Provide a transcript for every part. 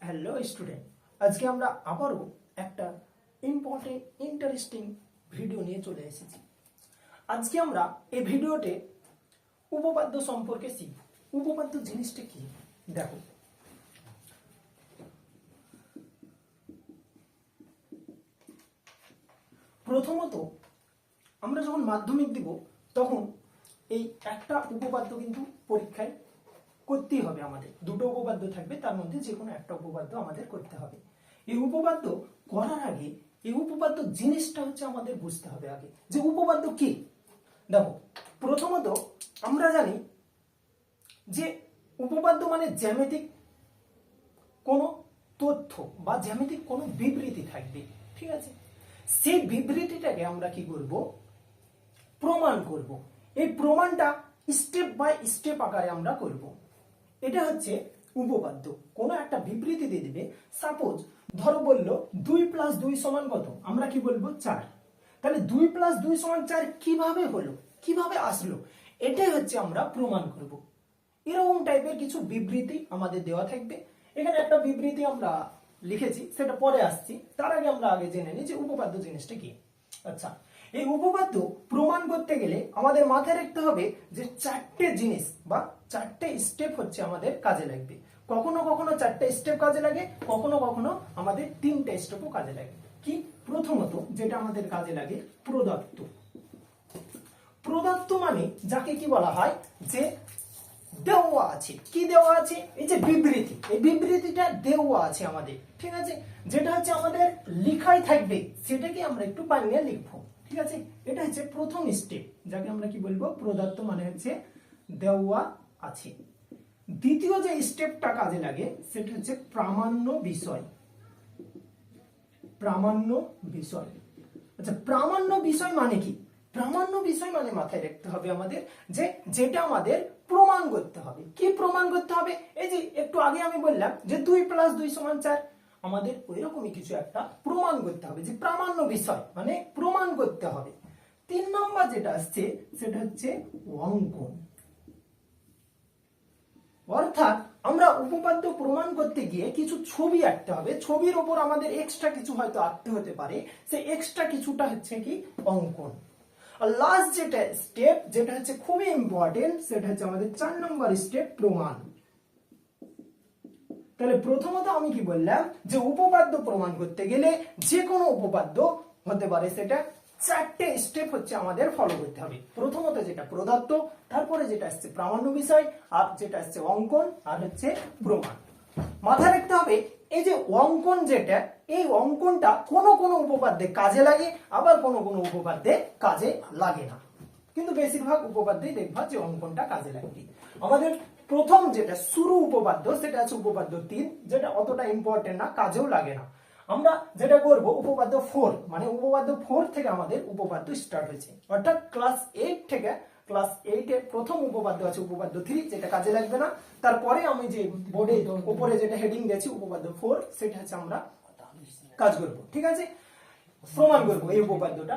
Hello student, আজকে আমরা আবারও একটা ইম্পর্টেন্ট ইন্টারেস্টিং ভিডিও নিয়ে চলে এসেছি। আজকে আমরা এই ভিডিওতে উপপাদ্য সম্পর্কে শিখব। উপপাদ্য জিনিসটা কি দেখো। প্রথমত আমরা যখন মাধ্যমিক দিব তখন এই একটা উপপাদ্য কিন্তু পরীক্ষায় করতেই হবে। আমাদের দুটো উপপাদ্য থাকবে, তার মধ্যে যে কোনো একটা উপপাদ্য আমাদের করতে হবে। এই উপপাদ্য করার আগে এই উপপাদ্য জিনিসটা হচ্ছে আমাদের বুঝতে হবে আগে যে উপপাদ্য কি। দেখো, প্রথমত আমরা জানি যে উপপাদ্য মানে জ্যামিতিক কোনো তথ্য বা জ্যামিতিক কোনো বিবৃতি থাকবে, ঠিক আছে? সেই বিবৃতিটাকে আমরা কি করব? প্রমাণ করব। এই প্রমাণটা স্টেপ বাই স্টেপ আকারে আমরা করব। এটা হচ্ছে উপপাদ্য। কোনো একটা বিবৃতি দিয়ে দিবে। সাপোজ ধরো বললো 2 + 2 = কত? আমরা কি বলবো? 4। তাহলে 2 + 2 = 4 কিভাবে হলো, কিভাবে আসলো, এটাই হচ্ছে আমরা প্রমাণ করব। এরকম টাইপের কিছু বিবৃতি আমাদের দেওয়া থাকবে। এখানে একটা বিবৃতি আমরা লিখেছি, সেটা পরে আসছি। তার আগে আমরা জেনে নিই যে উপপাদ্য জিনিসটা কি। আচ্ছা, এই উপপাদ্য প্রমাণ করতে গেলে আমাদের মাথায় রাখতে হবে যে 4টে জিনিস বা 4টে স্টেপ হচ্ছে আমাদের কাজে লাগবে। কখনো কখনো 4টে স্টেপ কাজে লাগে, কখনো কখনো আমাদের 3টে স্টেপও কাজে লাগে। কি? প্রথমত যেটা আমাদের কাজে লাগে প্রদত্ত। প্রদত্ত মানে যাকে কি বলা হয়? যে দেওয়া আছে। কি দেওয়া আছে? এই যে বিবৃতি, এই বিবৃতিটা দেওয়া আছে আমাদের, ঠিক আছে? যেটা হচ্ছে আমাদের লেখাই থাকবে, সেটাকে আমরা একটু বানিয়ে লিখবো, ঠিক আছে? এটা হচ্ছে প্রথম স্টেপ, যাকে আমরা কি বলবো? প্রদত্ত মানে হচ্ছে দেওয়া আছে। দ্বিতীয় যে স্টেপটা কাজে লাগে সেটা হচ্ছে প্রামাণ্য বিষয়। প্রামাণ্য বিষয়। আচ্ছা, প্রামাণ্য বিষয় মানে কি? প্রামাণ্য বিষয় মানে মাথায় রাখতে হবে আমাদের যে যেটা আমাদের প্রমাণ করতে হবে। কি প্রমাণ করতে হবে? এই যে একটু আগে আমি বললাম যে 2 + 2 = 4, আমাদের ওইরকমই কিছু একটা প্রমাণ করতে হবে। যে প্রামাণ্য বিষয় মানে প্রমাণ করতে হবে। 3 নম্বর যেটা আসছে সেটা হচ্ছে অঙ্কন। অর্থাৎ আমরা উপপাদ্য প্রমাণ করতে গিয়ে কিছু ছবি আঁকতে হবে। ছবির ওপর আমাদের এক্সট্রা কিছু হয়তো আঁকতে হতে পারে, সেই এক্সট্রা কিছুটা হচ্ছে কি? অঙ্কন। আর লাস্ট যেটা স্টেপ, যেটা হচ্ছে খুবই ইম্পর্টেন্ট, সেটা হচ্ছে আমাদের 4 নম্বর স্টেপ, প্রমাণ। তাহলে প্রথমত আমি কি বললাম যে উপপাদ্য প্রমাণ করতে গেলে যে কোনো উপপাদ্য হতে পারে, সেটা 4টে স্টেপ হচ্ছে আমাদের ফলো করতে হবে। প্রথমত যেটা প্রদত্ত, তারপরে যেটা আসছে প্রামাণ্য বিষয়, আর যেটা আসছে অঙ্কন, আর হচ্ছে প্রমাণ। মাথায় রাখতে হবে এই যে অঙ্কন যেটা, এই অঙ্কনটা কোনো কোনো উপপাদ্যে কাজে লাগে, আবার কোনো কোনো উপপাদ্যে কাজে লাগে না। কিন্তু বেশিরভাগ উপপাদ্যেই দেখবা যে অঙ্কনটা কাজে লাগবে। আমাদের প্রথম যেটা শুরু উপপাদ্য, সেটা আছে উপপাদ্য 3, যেটা অতটা ইম্পর্টেন্ট না, কাজেও লাগে না। আমরা যেটা করব উপপাদ্য 4, মানে উপপাদ্য 4 থেকে আমাদের উপপাদ্য স্টার্ট হয়েছে। অর্থাৎ ক্লাস 8 থেকে ক্লাস 8 এর প্রথম উপপাদ্য আছে উপপাদ্য 3, যেটা কাজে লাগবে না। তারপরে আমি যে বোর্ডে উপরে যেটা হেডিং দিয়েছি উপপাদ্য 4, সেটা হচ্ছে আমরা কাজ করব, ঠিক আছে? প্রমাণ করব এই উপপাদ্যটা।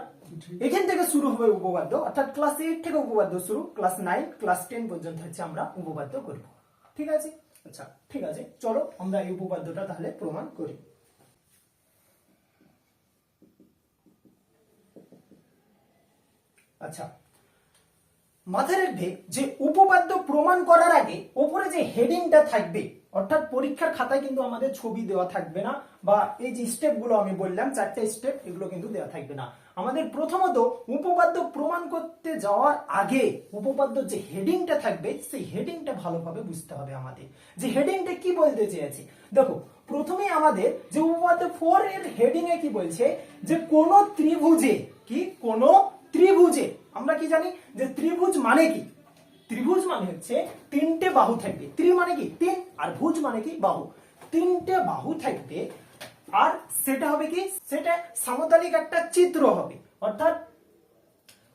এখান থেকে শুরু হবে উপপাদ্য, অর্থাৎ ক্লাস 8 থেকে উপপাদ্য শুরু, ক্লাস 9 ক্লাস 10 পর্যন্ত হচ্ছে আমরা উপপাদ্য করব, ঠিক আছে? আচ্ছা, ঠিক আছে, চলো আমরা এই উপপাদ্যটা তাহলে প্রমাণ করি। আচ্ছা, মাথায় রাখবে যে উপপাদ্য প্রমাণ করার আগে উপরে যে হেডিংটা থাকবে, অর্থাৎ পরীক্ষার খাতায় কিন্তু আমাদের ছবি দেওয়া থাকবে না, বা এই যে স্টেপগুলো আমি বললাম 4টে স্টেপ, এগুলো কিন্তু দেওয়া থাকবে না। আমাদের প্রথমত উপপাদ্য প্রমাণ করতে যাওয়ার আগে উপপাদ্য যে হেডিংটা থাকবে, সেই হেডিংটা ভালোভাবে বুঝতে হবে আমাদের। যে হেডিংটা কি বলতে চেয়েছে দেখো। প্রথমে আমাদের যে উপপাদ্য 4 এর হেডিং এ কি বলছে? যে কোন ত্রিভুজে, কি কোন ত্রিভুজে, আমরা কি জানি যে ত্রিভুজ মানে কি? ত্রিভুজ মানে হচ্ছে 3টে বাহু থাকবে। ত্রি মানে কি? 3, আর ভুজ মানে কি? বাহু। 3টে বাহু থাকবে, আর সেটা হবে কি? সেটা সমতলিক একটা চিত্র হবে। অর্থাৎ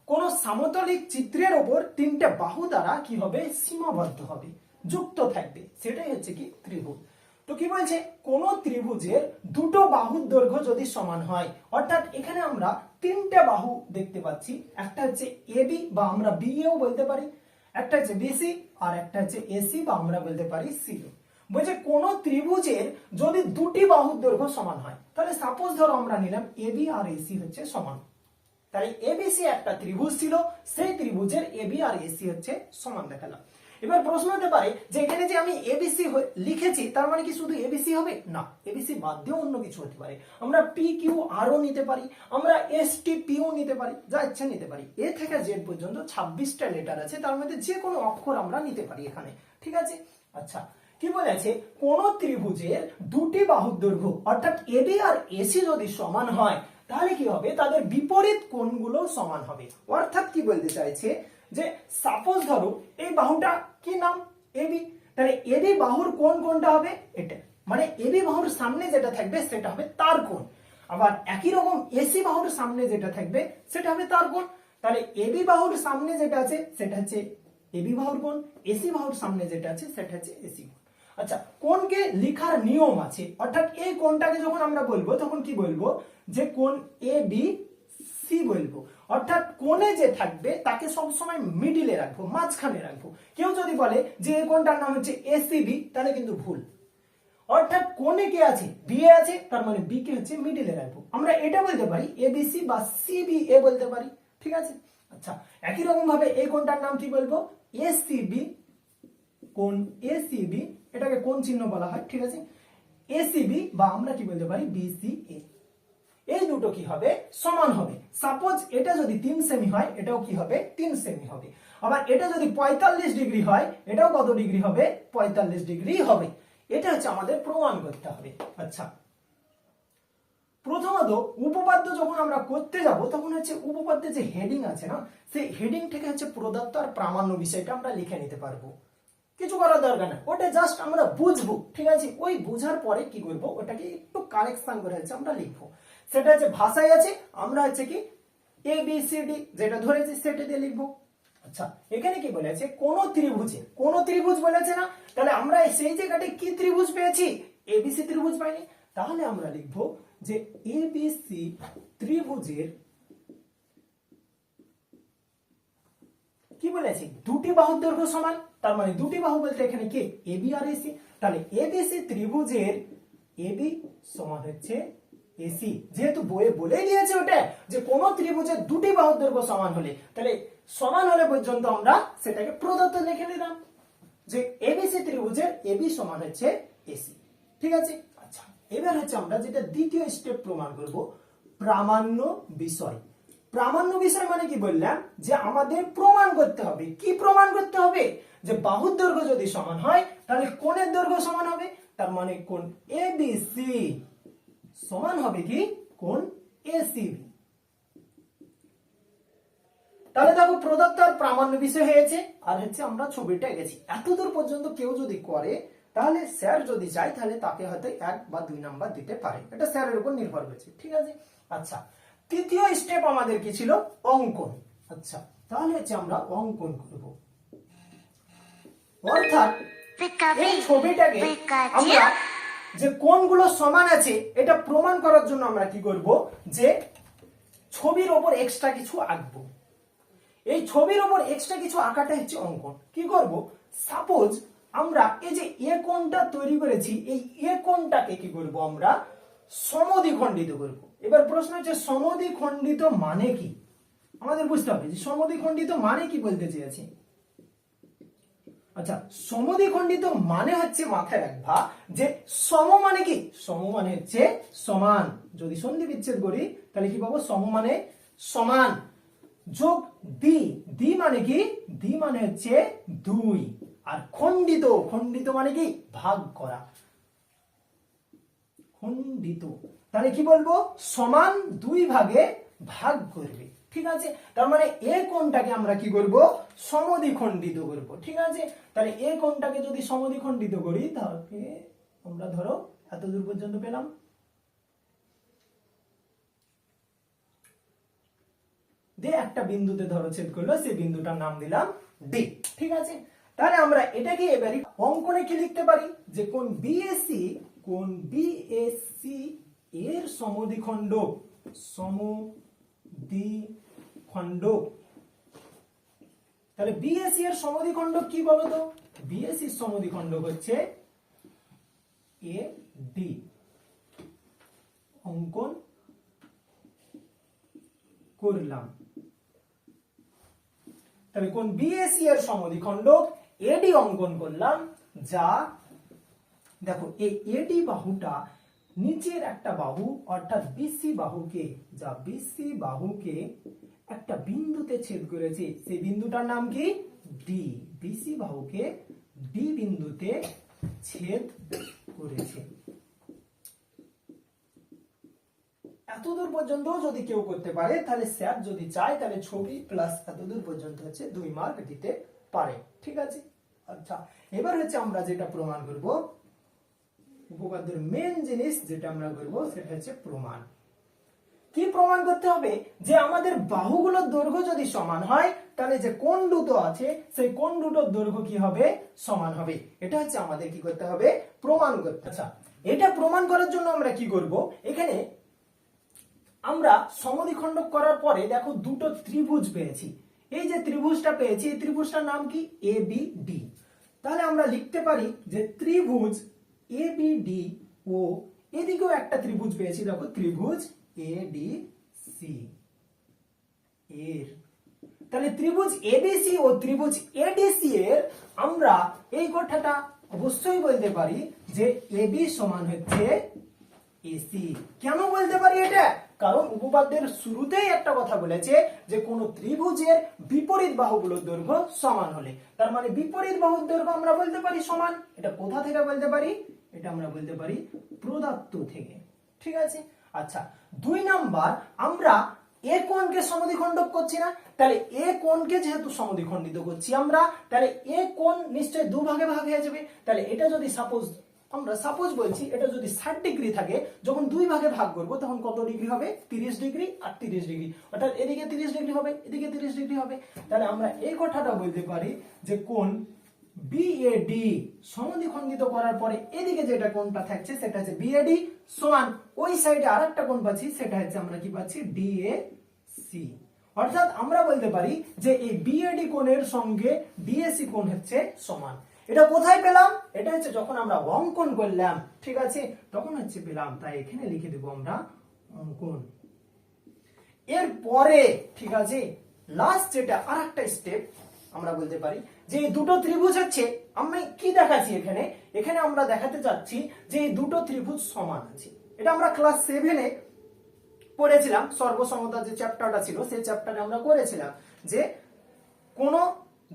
কোন সমতলিক চিত্রের উপর 3টে বাহু দ্বারা কি হবে? সীমাবদ্ধ হবে, যুক্ত থাকবে, সেটাই হচ্ছে কি? ত্রিভুজ। তো কি বলছে? কোন ত্রিভুজের দুটো বাহুর দৈর্ঘ্য যদি সমান হয়, অর্থাৎ এখানে আমরা 3টে বাহু দেখতে পাচ্ছি। একটা হচ্ছে এবি, বা আমরা বিএও বলতে পারি, একটা হচ্ছে বিসি, আর একটা হচ্ছে এসি, বা আমরা বলতে পারি সিও। বলছে কোন ত্রিভুজের যদি দুটি বাহুর দৈর্ঘ্য সমান হয়, তাহলে সাপোজ ধরো আমরা নিলাম এবি আর এসি হচ্ছে সমান, তাহলে এবিসি একটা ত্রিভুজ ছিল, সেই ত্রিভুজের এবি আর এসি হচ্ছে সমান দেখালাম। এবার প্রশ্ন হতে পারে যে এখানে যে আমি এবিসি লিখেছি তার মানে কি শুধু এবিসি হবে? না, এবিসি বাদ দিয়ে অন্য কিছু হতে পারে। আমরা পি কিউ আরও নিতে পারি, আমরা এস টি পিও নিতে পারি, যা ইচ্ছা নিতে পারি। এ থেকে জেড পর্যন্ত 26টা লেটার আছে, তার মধ্যে যে কোনো অক্ষর আমরা নিতে পারি এখানে, ঠিক আছে। আচ্ছা, কি বলেছে কোন ত্রিভুজের দুটি বাহুর দৈর্ঘ্য অর্থাৎ এবি আর এসি যদি সমান হয় তাহলে কি হবে, তাদের বিপরীত কোণগুলো সমান হবে। অর্থাৎ কি বলতে চাইছে যে সাপোজ ধরো এই বাহুটা কি নাম এবি, তাহলে এবি বাহুর কোণ কোনটা হবে? এটা, মানে এবি বাহুর সামনে যেটা থাকবে সেটা হবে তার কোণ। আবার একই রকম এসি বাহুর সামনে যেটা থাকবে সেটা হবে তার কোণ। তাহলে এবি বাহুর সামনে যেটা আছে সেটা হচ্ছে এবি বাহুর কোণ, এসি বাহুর সামনে যেটা আছে সেটা হচ্ছে এসি কোণ। আচ্ছা, কোণকে লেখার নিয়ম আছে, অর্থাৎ এই কোণটাকে যখন আমরা বলবো তখন কি বলবো, যে কোণ এ বি সি বলবো। অর্থাৎ কোণে যে থাকবে তাকে সবসময় মিডিলে রাখবো, মাঝখানে রাখবো। কেউ যদি বলে যে এই কোণটার নাম হচ্ছে এসিবি, তাহলে কিন্তু ভুল। অর্থাৎ কোণে কে আছে? বি এ আছে, তার মানে বি কে হচ্ছে মিডিলে রাখবো। আমরা এটা বলতে পারি এবিসি বা সিবিএ বলতে পারি, ঠিক আছে। আচ্ছা, একই রকম ভাবে এই কোণটার নাম কি বলবো? এসিবি, কোণ এসিবি, এটাকে কোণ চিহ্ন বলা হয়, ঠিক আছে। এসিবি বা আমরা কি বলতে পারি বিসিএ। এই দুটো কি হবে? সমান হবে। সাপোজ এটা যদি 3 সেমি হয় এটাও কি হবে? 3 সেমি হবে। আবার এটা যদি 45 ডিগ্রি হয় এটাও কত ডিগ্রি হবে? 45 ডিগ্রি হবে। এটা হচ্ছে আমাদের প্রমাণ করতে হবে। আচ্ছা, প্রথমত উপপাদ্য যখন আমরা করতে যাব তখন হচ্ছে উপপাদ্যে যে হেডিং আছে না, সেই হেডিং থেকে হচ্ছে প্রদত্ত আর প্রামাণ্য বিষয়টা আমরা লিখে নিতে পারবো। কিছু করার দরকার না, ওটা জাস্ট আমরা বুঝবো, ঠিক আছে। ওই বুঝার পরে কি করবো, ওটাকে একটু কারেকশন করে হচ্ছে আমরা লিখবো। সেটা হচ্ছে ভাষায় আছে, আমরা হচ্ছে কি এ বি সি ডি যেটা ধরেছি সেটা দিয়ে লিখবো। আচ্ছা, এখানে কি বলেছে কোন ত্রিভুজে, কোন ত্রিভুজ বলেছে না, তাহলে আমরা সেই জায়গাটায় কি ত্রিভুজ পেয়েছি? এবিসি ত্রিভুজ পাইনি। তাহলে আমরা লিখবো যে এবিসি ত্রিভুজের কি বলেছি, দুটি বাহুর দৈর্ঘ্য সমান। তার মানে দুটি বাহু বলতে এখানে কে? এবি আর এসি। তাহলে এবিসি ত্রিভুজের এবি সমান হচ্ছে এসি। যেহেতু বইয়ে বলে দিয়েছে ওটা যে কোন ত্রিভুজের দুটি বাহুর দৈর্ঘ্য সমান হলে, তাহলে সমান হলে পর্যন্ত আমরা সেটাকে প্রদত্ত লিখে নিলাম যে এবিসি ত্রিভুজের এবি সমান হচ্ছে এসি, ঠিক আছে। আচ্ছা, এবার হচ্ছে আমরা যেটা দ্বিতীয় স্টেপ প্রমাণ করব, প্রামাণ্য বিষয়। প্রামাণ্য বিষয় মানে কি বললাম, যে আমাদের প্রমাণ করতে হবে। কি প্রমাণ করতে হবে? যে বাহুর দৈর্ঘ্য যদি সমান হয় তাহলে কোণের দৈর্ঘ্য সমান হবে। তার মানে কোণ এবিসি সমান হবে কি কোণ এসিবি। তাহলে দেখো প্রদত্ত আর প্রামাণ্য বিষয় হয়েছে, আর হচ্ছে আমরা ছবিটা এঁকেছি। এতদূর পর্যন্ত কেউ যদি করে তাহলে স্যার যদি চায় তাহলে তাকে হয়তো 1 বা 2 নাম্বার দিতে পারে, এটা স্যারের উপর নির্ভর করছে, ঠিক আছে। আচ্ছা, তৃতীয় স্টেপ আমাদের কি ছিল? অঙ্কন। আচ্ছা, তাহলে হচ্ছে আমরা অঙ্কন করব। অর্থাৎ এই ছবিটাকে আমরা যে কোণগুলো সমান আছে এটা প্রমাণ করার জন্য আমরা কি করব, যে ছবির ওপর এক্সট্রা কিছু আঁকবো। এই ছবির ওপর এক্সট্রা কিছু আঁকাটা হচ্ছে অঙ্কন। কি করব, সাপোজ আমরা এই যে এ কোণটা তৈরি করেছি, এই এ কোণটাকে কি করব, আমরা সমদ্বিখণ্ডিত করব। এবার প্রশ্ন হচ্ছে সমদ্বিখণ্ডিত মানে কি? আমাদের বুঝতে হবে যে সমদ্বিখণ্ডিত মানে কি বলতে চেয়েছি। আচ্ছা, সমদ্বিখণ্ডিত মানে হচ্ছে মাথায় রাখবা যে সম মানে কি? সম মানে হচ্ছে সমান। যদি সন্ধি বিচ্ছেদ করি তাহলে কি পাবো? সম মানে সমান, যোগ দ্বি, দ্বি মানে কি? দ্বি মানে হচ্ছে 2। আর খণ্ডিত, খণ্ডিত মানে কি? ভাগ করা। খণ্ডিত তাহলে কি বলবো? সমান 2 ভাগে ভাগ করবে, ঠিক আছে। তার মানে এই কোণটাকে আমরা কি করব? সমদ্বিখণ্ডিত করব, ঠিক আছে। তাহলে এই কোণটাকে যদি সমদ্বিখণ্ডিত করি তাহলে আমরা ধরো এত দূর পর্যন্ত পেলাম। দিয়ে একটা বিন্দুতে ধরো ছেদ করলো, সেই বিন্দুটার নাম দিলাম ডি, ঠিক আছে। তাহলে আমরা এটাকে এবারে অঙ্কনে কি লিখতে পারি, যে কোণ বিএসি, কোণ বিএসি এর সমদ্বিখণ্ডক, সমদ্বিখণ্ডক। তাহলে বিএসি এর সমদ্বিখণ্ডক কি বলতো? বিএসি এর সমদ্বিখণ্ডক হচ্ছে এ ডি অঙ্কন করলাম, তাহলে কোন বিএসি এর সমদ্বিখণ্ডক এডি অঙ্কন করলাম, যা দেখো এই এডি বাহুটা নিচের একটা বাহু অর্থাৎ বিসি বাহুকে, যা বিসি বাহুকে একটা বিন্দুতে ছেদ করেছে, সেই বিন্দুটার নাম কি ডি। বিসি বাহুকে ডি বিন্দুতে ছেদ করেছে। এতদূর পর্যন্ত যদি কেউ করতে পারে তাহলে স্যার যদি চায় তাহলে ছবি প্লাস এতদূর পর্যন্ত হচ্ছে 2 মার্ক দিতে পারে, ঠিক আছে। আচ্ছা, এবার হচ্ছে আমরা যেটা প্রমাণ করব, উপপাদ্যের মেন জিনিস যেটা আমরা করব সেটা হচ্ছে প্রমাণ। কি প্রমাণ করতে হবে? যে আমাদের বাহুগুলোর দৈর্ঘ্য যদি সমান হয় তাহলে যে কোণ দুটো আছে সেই কোণ দুটোর দৈর্ঘ্য কি হবে? সমান হবে। এটা হচ্ছে আমাদের কি করতে হবে? প্রমাণ করতে। আচ্ছা, এটা প্রমাণ করার জন্য আমরা কি করব? এখানে আমরা সমদ্বিখণ্ডক করার পরে দেখো দুটো ত্রিভুজ পেয়েছি। এই যে ত্রিভুজটা পেয়েছি এই ত্রিভুজটার নাম কি? এবিডি। তাহলে আমরা লিখতে পারি যে ত্রিভুজ এবিডি ও এদিকেও একটা ত্রিভুজ পেয়েছি, দেখো ত্রিভুজ এডিসি এর, তাহলে ত্রিভুজ এবিসি ও ত্রিভুজ এডিসি এর আমরা এই কথাটা অবশ্যই বলতে পারি যে এবি সমান হচ্ছে এসি। কেন বলতে পারি এটা? কারণ উপপাদ্যের শুরুতেই একটা কথা বলেছে যে কোন ত্রিভুজের বিপরীত বাহুগুলোর দৈর্ঘ্য সমান হলে, তার মানে বিপরীত বাহুর দৈর্ঘ্য আমরা বলতে পারি সমান। এটা কোথা থেকে বলতে পারি? এটা আমরা বলতে পারি প্রদত্ত থেকে, ঠিক আছে। আচ্ছা, 2 নাম্বার, আমরা এ কোণকে সমদ্বিখণ্ডক করছি না, তাহলে এ কোণকে যেহেতু সমদ্বিখণ্ডিত করছি আমরা, তাহলে এ কোণ নিশ্চয়ই 2 ভাগে ভাগ হয়ে যাবে। তাহলে এটা যদি আমরা সাপোজ বলছি এটা যদি 60 ডিগ্রি থাকে, যখন 2 ভাগে ভাগ করব তখন কত ডিগ্রি হবে? 30 ডিগ্রি আর 30 ডিগ্রি, অর্থাৎ এদিকে 30 ডিগ্রি হবে, এদিকে 30 ডিগ্রি হবে। তাহলে আমরা এই কথাটা বলতে পারি যে কোণ বিএডি সমদ্বিখণ্ডিত করার পরে এদিকে যেটা কোণটা থাকছে সেটা হচ্ছে বিএডি সমান ওই সাইডে আরেকটা কোণ পাচ্ছি সেটা হচ্ছে আমরা কি পাচ্ছি? ডিএসি। অর্থাৎ আমরা বলতে পারি যে এই বিএডি কোণের সঙ্গে ডিএসি কোণ হচ্ছে সমান। এটা কোথায় পেলাম? এটা হচ্ছে যখন আমরা অঙ্কন করলাম, ঠিক আছে, তখন হচ্ছে পেলাম। তাই এখানে লিখে দেব আমরা অঙ্কন। এরপরে ঠিক আছে লাস্ট যেটা আরেকটা স্টেপ আমরা বলতে পারি যে এই দুটো ত্রিভুজ হচ্ছে, আমি কি দেখাচ্ছি এখানে? এখানে আমরা দেখাতে চাচ্ছি যে এই দুটো ত্রিভুজ সমান আছে। এটা আমরা ক্লাস 7-এ পড়েছিলাম, সর্বসমতা যে চ্যাপ্টারটা ছিল সেই চ্যাপ্টারে আমরা করেছিলাম যে কোন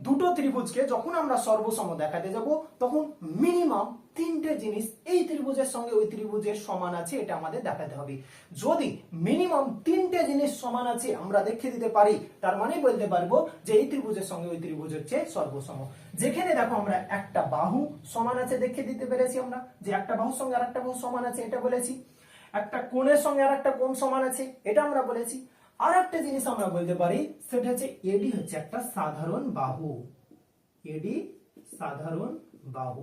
দুটো ত্রিভুজকে যখন আমরা সর্বসম দেখাতে যাব তখন মিনিমাম 3টে জিনিস এই ত্রিভুজের সঙ্গে ওই ত্রিভুজের সমান আছে এটা আমাদের দেখাতে হবে। যদি মিনিমাম 3টে জিনিস সমান আছে আমরা দেখিয়ে দিতে পারি, তার মানে বলতে পারবো যে এই ত্রিভুজের সঙ্গে ওই ত্রিভুজ হচ্ছে সর্বসম। যেখানে দেখো আমরা একটা বাহু সমান আছে দেখিয়ে দিতে পেরেছি, আমরা যে একটা বাহুর সঙ্গে আরেকটা বাহু সমান আছে এটা বলেছি, একটা কোণের সঙ্গে আরেকটা কোণ সমান আছে এটা আমরা বলেছি। আর একটা জিনিস আমরা বলতে পারি সেটা হচ্ছে এডি হচ্ছে একটা সাধারণ বাহু, এডি সাধারণ বাহু।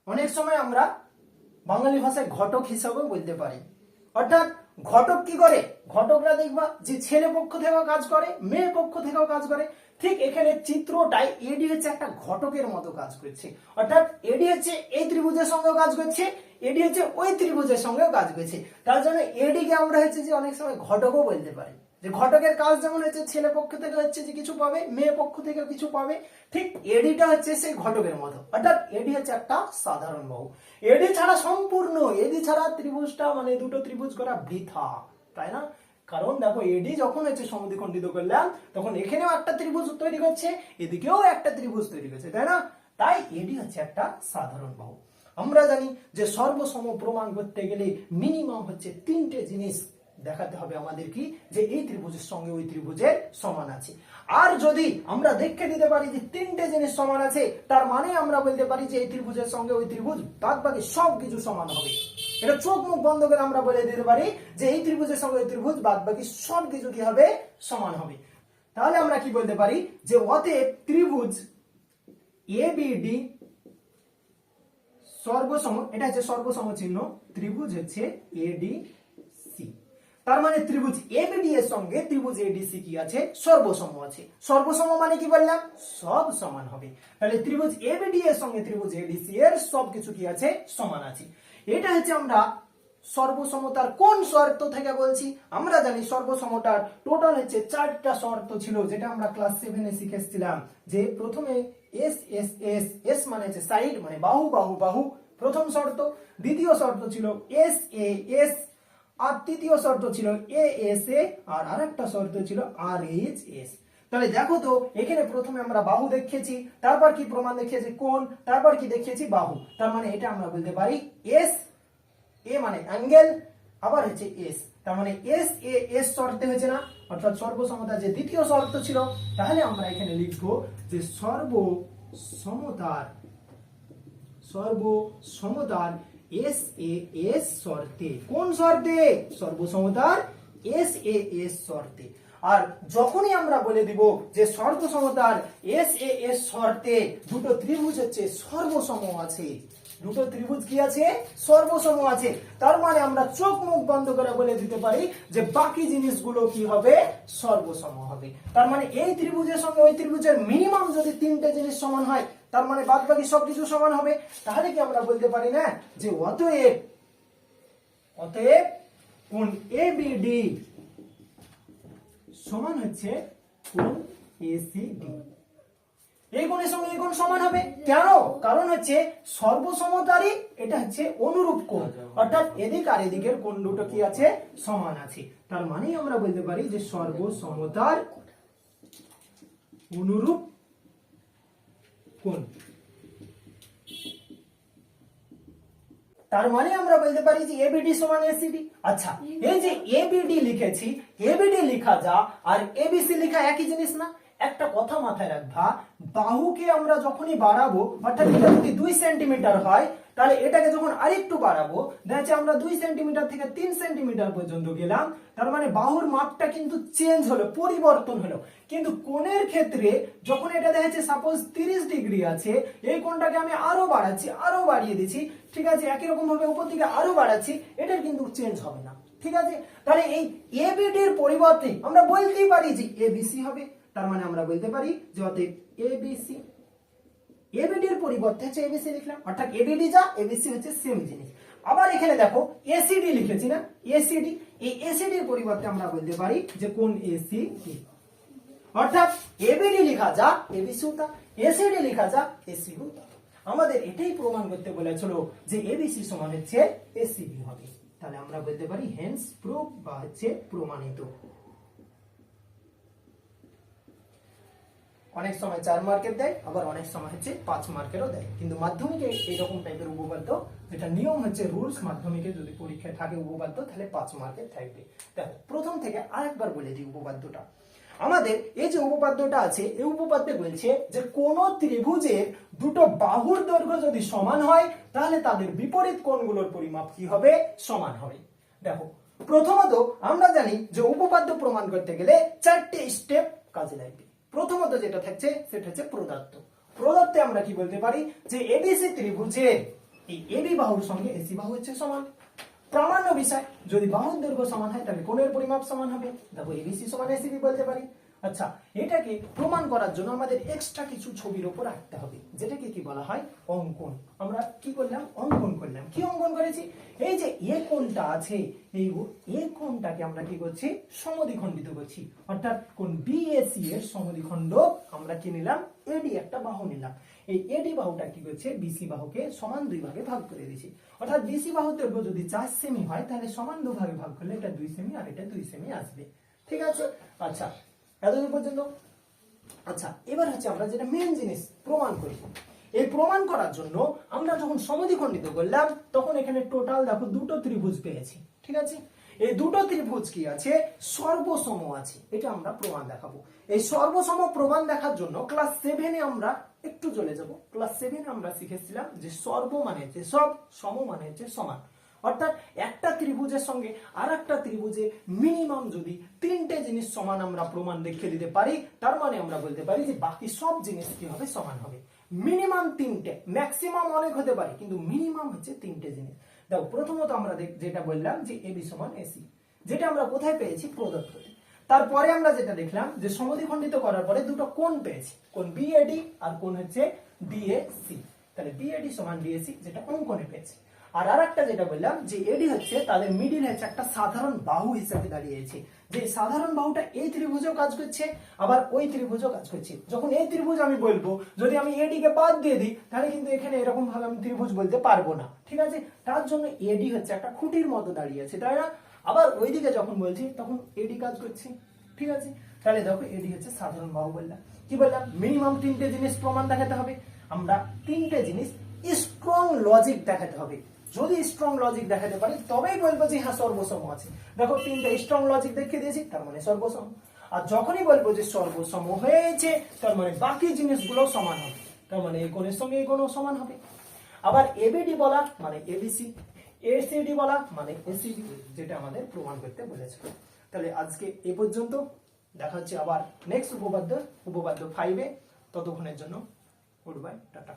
অনেক সময় আমরা বাঙালি ভাষায় ঘটক হিসাবেও বলতে পারি। অর্থাৎ ঘটক কি করে? ঘটকরা দেখবা যে ছেলে পক্ষ থেকেও কাজ করে মেয়ে পক্ষ থেকেও কাজ করে, ঠিক এখানে চিত্রটাই এডি হচ্ছে একটা ঘটকের মতো কাজ করছে। অর্থাৎ এডি হচ্ছে এই ত্রিভুজের সঙ্গেও কাজ করছে, এডি হচ্ছে ওই ত্রিভুজের সঙ্গেও কাজ করছে। তার জন্য এডি কে আমরা হচ্ছে যে অনেক সময় ঘটকও বলতে পারি। যে ঘটকের কাজ যেমন হচ্ছে ছেলে পক্ষ থেকে হচ্ছে যে কিছু পাবে, মেয়ে পক্ষ থেকে কিছু পাবে, ঠিক এডিটা হচ্ছে সেই ঘটকের মতো। অর্থাৎ এডি হচ্ছে একটা সাধারণ বাহু। এডি ছাড়া সম্পূর্ণ, এডি ছাড়া ত্রিভুজটা মানে দুটো ত্রিভুজ করা বৃথা, তাই না? কারণ দেখো এডি যখন হচ্ছে সমদ্বিখণ্ডিত করলাম তখন এখানেও একটা ত্রিভুজ তৈরি করছে, এদিকেও একটা ত্রিভুজ তৈরি করছে, তাই না? তাই এডি হচ্ছে একটা সাধারণ বাহু। আমরা জানি যে সর্বসম প্রমাণ করতে গেলে মিনিমাম হচ্ছে 3টে জিনিস দেখাতে হবে আমাদের কি, যে এই ত্রিভুজের সঙ্গে ওই ত্রিভুজের সমান আছে। আর যদি আমরা দেখে দিতে পারি যে 3টে জিনিস সমান আছে, তার মানে আমরা বলতে পারি যে এই ত্রিভুজের সঙ্গে ওই ত্রিভুজ বাদ বাকি সবকিছু সমান হবে। এটা চোখ মুখ বন্ধ করে আমরা বলে দিতে পারি যে এই ত্রিভুজের সঙ্গে ওই ত্রিভুজ বাদ বাকি সবকিছু কি হবে? সমান হবে। তাহলে আমরা কি বলতে পারি যে অতএব ত্রিভুজ এবিডি সর্বসম, এটা হচ্ছে সর্বসম চিহ্ন, ত্রিভুজ হচ্ছে এডিসি। তার মানে ত্রিভুজ এবিডি এর সঙ্গে ত্রিভুজ এডিসি কি আছে, সর্বসম আছে। সর্বসম মানে কি বললাম, সব সমান হবে। তাহলে ত্রিভুজ এবিডি এর সঙ্গে ত্রিভুজ এডিসি এর সবকিছু কি আছে, সমান আছে। এটা হচ্ছে আমরা সর্বসমতার কোন শর্ত থেকে বলছি। আমরা জানি সর্বসমতার টোটাল হচ্ছে 4টা শর্ত ছিল, যেটা আমরা ক্লাস 7 এ শিখেছিলাম। যে প্রথমে এস এস এস, এস মানে হচ্ছে সাইড, মানে বাহু বাহু বাহু, প্রথম শর্ত। দ্বিতীয় শর্ত ছিল এস এ এস, আর তৃতীয় শর্ত ছিল এ এস এ, আর আরেকটা শর্ত ছিল আর এইচ এস। তাহলে দেখো তো, এখানে প্রথমে আমরা বাহু দেখিয়েছি, তারপর কি প্রমাণ দেখিয়েছি কোণ, তারপর কি দেখিয়েছি বাহু। তার মানে এটা আমরা বলতে পারি এস এ মানে অ্যাঙ্গেল, আবার হচ্ছে এস, তার মানে এস এ এস শর্তে হয়েছে না, অর্থাৎ সর্বসমতার যে দ্বিতীয় শর্ত ছিল। তাহলে আমরা এখানে লিখবো যে সর্বসমতার এস এ এস শর্তে, কোন শর্তে, সর্বসমতার এস এ এস শর্তে। আর যখনই আমরা বলে দিব যে সর্বসমতার এস এ এস শর্তে দুটো ত্রিভুজ হচ্ছে সর্বসম আছে, দুটো ত্রিভুজ কি আছে, সর্বসম আছে, তার মানে আমরা চোখ মুখ বন্ধ করে বলে দিতে পারি যে বাকি জিনিসগুলো কি হবে, সর্বসম হবে। তার মানে এই ত্রিভুজের সঙ্গে ওই ত্রিভুজের মিনিমাম যদি 3টে জিনিস সমান হয়, তার মানে বাদ বাকি সবকিছু সমান হবে। তাহলে কি আমরা বলতে পারি না যে অতএব কোণ এবিডি সমান হচ্ছে কোণ এসিডি। এই কোণের সঙ্গে এই কোণ সমান হবে, কেন, কারণ হচ্ছে সর্বসমতারই এটা হচ্ছে অনুরূপ কোণ, অর্থাৎ এদিক আর এদিকের কোণ দুটো কি আছে, সমান আছে। তার মানে আমরা বলতে পারি যে সর্বসমতার অনুরূপ কোণ। তার মানে আমরা বলতে পারি যে এবিডি সমান এসিডি। আচ্ছা, এই যে এবিডি লিখেছি, এবিডি লেখা যা আর এবিসি লেখা একই জিনিস না। একটা কথা মাথায় রাখবা, বাহুকে আমরা যখনই বাড়াবো, অর্থাৎ এটা যদি 2 সেন্টিমিটার হয়, তাহলে এটাকে যখন আরেকটু বাড়াবো, দেখা যাচ্ছে আমরা 2 সেন্টিমিটার থেকে 3 সেন্টিমিটার পর্যন্ত গেলাম, তার মানে বাহুর মাপটা কিন্তু চেঞ্জ হলো, পরিবর্তন হলো। কিন্তু কোণের ক্ষেত্রে যখন এটা দেখা যাচ্ছে সাপোজ 30 ডিগ্রি আছে, এই কোণটাকে আমি আরো বাড়াচ্ছি, আরো বাড়িয়ে দিচ্ছি, ঠিক আছে, একই রকম ভাবে উপর দিকে আরো বাড়াচ্ছি, এটার কিন্তু চেঞ্জ হবে না, ঠিক আছে। তাহলে এই এবিডি এর পরিবর্তে আমরা বলতেই পারি যে এবিসি হবে। তার মানে আমরা বলতে পারি যে অতএব এবিসি, এবিডি এর পরিবর্তে হচ্ছে এবিসি লিখলাম, অর্থাৎ এবিডি যা এবিসি হচ্ছে সেম জিনিস। আবার এখানে দেখো এসিডি লিখেছি না, এসিডি, এই এসিডি এর পরিবর্তে আমরা বলতে পারি যে কোণ এসিডি, অর্থাৎ এবিডি লেখা যা এবিসি তা, এসিডি লেখা যা এসিডি তা। আমাদের এটাই প্রমাণ করতে বলেছিল যে এবিসি সমান হচ্ছে এসিডি হবে। তাহলে আমরা বলতে পারি হেন্স প্রুভ বা হচ্ছে প্রমাণিত। অনেক সময় 4 মার্কের দেয়, আবার অনেক সময় হচ্ছে 5 মার্কেরও দেয়, কিন্তু মাধ্যমিকে এইরকম টাইপের উপপাদ্য, যেটা নিয়ম হচ্ছে রুলস, মাধ্যমিকে যদি পরীক্ষায় থাকে উপপাদ্য তাহলে 5 মার্কের থাকবে। দেখো প্রথম থেকে আরেকবার বলে দিই উপপাদ্যটা। আমাদের এই যে উপপাদ্যটা আছে, এই উপপাদ্যে বলছে যে কোন ত্রিভুজের দুটো বাহুর দৈর্ঘ্য যদি সমান হয়, তাহলে তাদের বিপরীত কোণগুলোর পরিমাপ কি হবে, সমান হবে। দেখো প্রথমত আমরা জানি যে উপপাদ্য প্রমাণ করতে গেলে 4টে স্টেপ কাজে লাগবে। প্রথমত যেটা থাকছে সেটা হচ্ছে প্রদত্তে আমরা কি বলতে পারি যে এবিসি ত্রিভুজের এই এবি বাহুর সঙ্গে এসি বাহু হচ্ছে সমান। প্রামাণ্য বিষয়, যদি বাহুর দৈর্ঘ্য সমান হয় তাহলে কোণের পরিমাপ সমান হবে। দেখো এবিসি সমান এসিবি বলতে পারি। আচ্ছা, এটাকে প্রমাণ করার জন্য আমাদের এক্সট্রা কিছু ছবির উপর আঁকতে হবে, যেটাকে কি বলা হয় অঙ্কন। আমরা কি করলাম, অঙ্কন করলাম। কি অঙ্কন করেছি, এই যে এ কোণটা আছে, এই এ কোণটাকে আমরা কি করছি, সমদ্বিখণ্ডিত করছি, অর্থাৎ কোণ বিএসি এর সমদ্বিখণ্ড আমরা কি নিলাম, এডি একটা বাহু নিলাম। এই এডি বাহুটা কি করছে, বিসি বাহুকে সমান 2 ভাগে ভাগ করে দিয়েছি, অর্থাৎ বিসি বাহুর দৈর্ঘ্য যদি 4 সেমি হয়, তাহলে সমান 2 ভাগে ভাগ করলে এটা 2 সেমি আর এটা 2 সেমি আসবে, ঠিক আছে। আচ্ছা, এতদূর পর্যন্ত। আচ্ছা, এবার হচ্ছে আমরা যেটা মেইন জিনিস প্রমাণ করি। এই প্রমাণ করার জন্য আমরা যখন সমদ্বিখণ্ডিত করলাম, তখন এখানে টোটাল দেখো দুটো ত্রিভুজ পেয়েছি, ঠিক আছে। এই দুটো ত্রিভুজ কি আছে, সর্বসম আছে, এটা আমরা প্রমাণ দেখাবো। এই সর্বসম প্রমাণ দেখার জন্য ক্লাস 7 এ আমরা একটু চলে যাব। ক্লাস 7 এ আমরা শিখেছিলাম যে সর্ব মানে হচ্ছে সব, সম মানে হচ্ছে সমান, অর্থাৎ একটা ত্রিভুজের সঙ্গে আরেকটা ত্রিভুজে মিনিমাম যদি 3টে জিনিস সমান আমরা প্রমাণ দেখিয়ে দিতে পারি, তার মানে আমরা বলতে পারি যে বাকি সব জিনিস কি হবে, সমান হবে। মিনিমাম 3টে, ম্যাক্সিমাম অনেক হতে পারে, কিন্তু মিনিমাম হচ্ছে 3টে জিনিস। দেখো প্রথমত আমরা যেটা বললাম যে এবি সমান এসি, যেটা আমরা কোথায় পেয়েছি, প্রদত্ততে। তারপরে আমরা যেটা দেখলাম যে সমদ্বিখণ্ডিত করার পরে দুটো কোণ পেয়েছি, কোণ বিএডি আর কোণ হচ্ছে ডিএসি। তাহলে বিএডি সমান ডিএসি যেটা অঙ্কনে পেয়েছি। আর আরেকটা যেটা বললাম যে এডি হচ্ছে তাদের মিডিল হচ্ছে একটা সাধারণ বাহু হিসেবে দাঁড়িয়েছে, যে সাধারণ বাহুটা এই ত্রিভুজেও কাজ করছে আবার ওই ত্রিভুজও কাজ করছে। যখন এই ত্রিভুজ আমি বলবো, যদি আমি এডি কে বাদ দিয়ে দিই তাহলে কিন্তু এখানে এরকম ভাবে আমি ত্রিভুজ বলতে পারবো না, ঠিক আছে। তার জন্য এডি হচ্ছে একটা খুঁটির মতো দাঁড়িয়েছে, তাই না। আবার ওইদিকে যখন বলছি তখন এডি কাজ করছে, ঠিক আছে। তাহলে দেখো এডি হচ্ছে সাধারণ বাহু বললাম। কি বললাম, মিনিমাম তিনটে জিনিস প্রমাণ দেখাতে হবে। আমরা তিনটে জিনিস স্ট্রং লজিক দেখাতে হবে। যদি স্ট্রং লজিক দেখাতে পারি তবেই বলবো যে হ্যাঁ সর্বসম আছে। দেখো তিনটা স্ট্রং লজিক দেখিয়ে দিয়েছি, তার মানে সর্বসম। আর যখনই বলবো যে সর্বসম হয়েছে তার মানে বাকি জিনিসগুলো সমান হবে, তার মানে এই কোণের সঙ্গে এই কোণও সমান হবে। আবার এবিডি বলা মানে এবিসি, এসিডি বলা মানে এসিডি, যেটা আমাদের প্রমাণ করতে বলেছে। তাহলে আজকে এ পর্যন্ত, দেখা হচ্ছে আবার নেক্সট উপপাদ্য 5-এ। ততক্ষণের জন্য গুড বাই, টাটা।